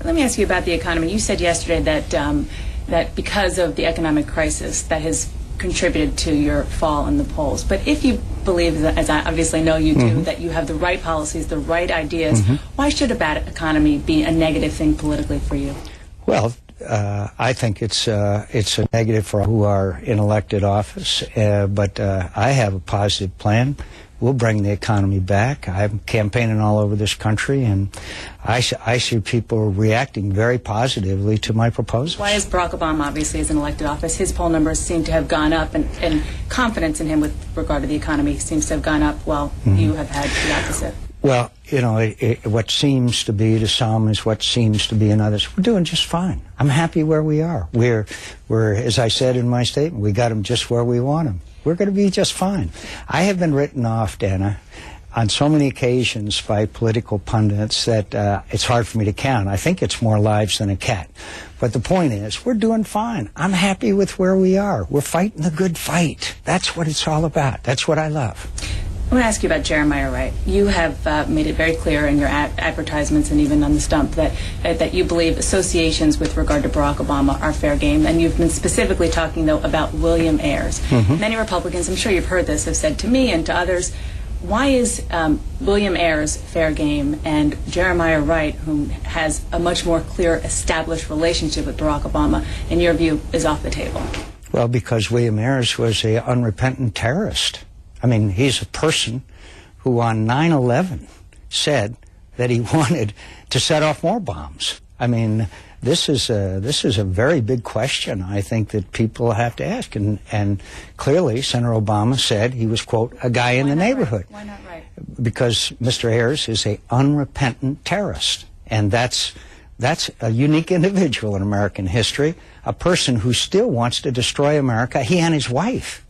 Let me ask you about the economy. You said yesterday that that because of the economic crisis that has contributed to your fall in the polls. But if you believe, that, as I obviously know you do, that you have the right policies, the right ideas, why should a bad economy be a negative thing politically for you? Well, I think it's a negative for who are in elected office, but I have a positive plan. We'll bring the economy back. I'm campaigning all over this country, and I see people reacting very positively to my proposals. Why is Barack Obama, obviously, is in elected office? His poll numbers seem to have gone up, and confidence in him with regard to the economy seems to have gone up, while you have had the opposite. Well, you know, what seems to be to some is what seems to be in others. We're doing just fine. I'm happy where we are. We're as I said in my statement, we got them just where we want them. We're going to be just fine. I have been written off, Dana, on so many occasions by political pundits that it's hard for me to count. I think it's more lives than a cat. But the point is, we're doing fine. I'm happy with where we are. We're fighting the good fight. That's what it's all about. That's what I love. I want to ask you about Jeremiah Wright. You have made it very clear in your advertisements and even on the stump that you believe associations with regard to Barack Obama are fair game, and you've been specifically talking, though, about William Ayers. Many Republicans, I'm sure you've heard this, have said to me and to others, why is William Ayers fair game and Jeremiah Wright, who has a much more clear established relationship with Barack Obama, in your view, is off the table? Well, because William Ayers was an unrepentant terrorist. I mean, he's a person who on 9/11 said that he wanted to set off more bombs. I mean, this is a very big question, I think, that people have to ask. And clearly, Senator Obama said he was, quote, a guy in the neighborhood. Why not Wright? Because Mr. Ayers is a unrepentant terrorist. And that's a unique individual in American history, a person who still wants to destroy America, he and his wife,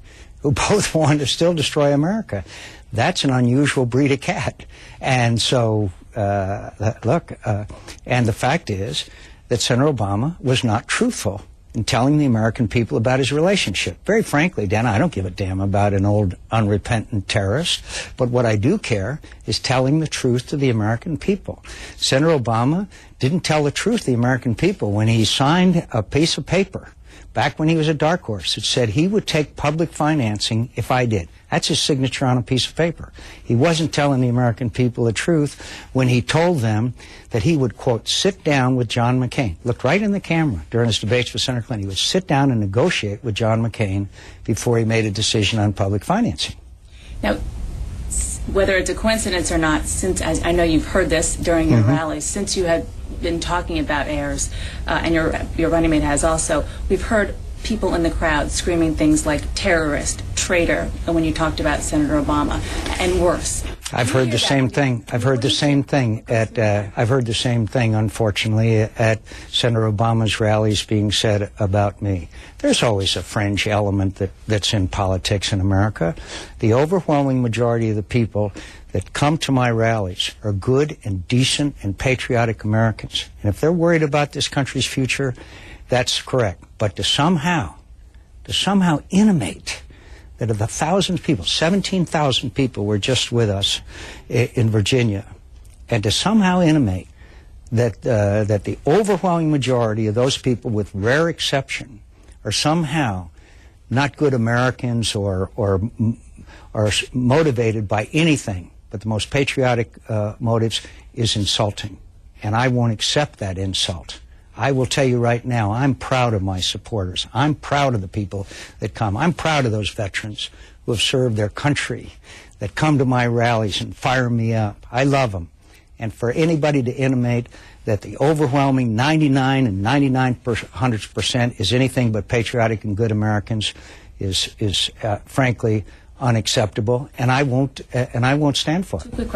who both want to still destroy America. That's an unusual breed of cat. And so, and the fact is that Senator Obama was not truthful in telling the American people about his relationship. Very frankly, Dan, I don't give a damn about an old unrepentant terrorist, but what I do care is telling the truth to the American people. Senator Obama didn't tell the truth to the American people when he signed a piece of paper back when he was a dark horse. It said he would take public financing if I did. That's his signature on a piece of paper. He wasn't telling the American people the truth when he told them that he would, quote, sit down with John McCain. Looked right in the camera during his debates with Senator Clinton. He would sit down and negotiate with John McCain before he made a decision on public financing. Now, whether it's a coincidence or not, since I know you've heard this during your rallies, since you had been talking about Ayers, and your running mate has also, we've heard people in the crowd screaming things like terrorist, traitor, when you talked about Senator Obama, and worse. I've heard the same thing. I've heard the same thing unfortunately, at Senator Obama's rallies being said about me. There's always a fringe element that's in politics in America. The overwhelming majority of the people that come to my rallies are good and decent and patriotic Americans. And if they're worried about this country's future, that's correct. But to somehow intimate that of the thousands of people, 17,000 people were just with us in Virginia, and to somehow intimate that that the overwhelming majority of those people, with rare exception, are somehow not good Americans or motivated by anything but the most patriotic motives, is insulting. And I won't accept that insult. I will tell you right now, I'm proud of my supporters. I'm proud of the people that come. I'm proud of those veterans who have served their country, that come to my rallies and fire me up. I love them. And for anybody to intimate that the overwhelming 99 and 99% is anything but patriotic and good Americans is frankly unacceptable, and I won't stand for it.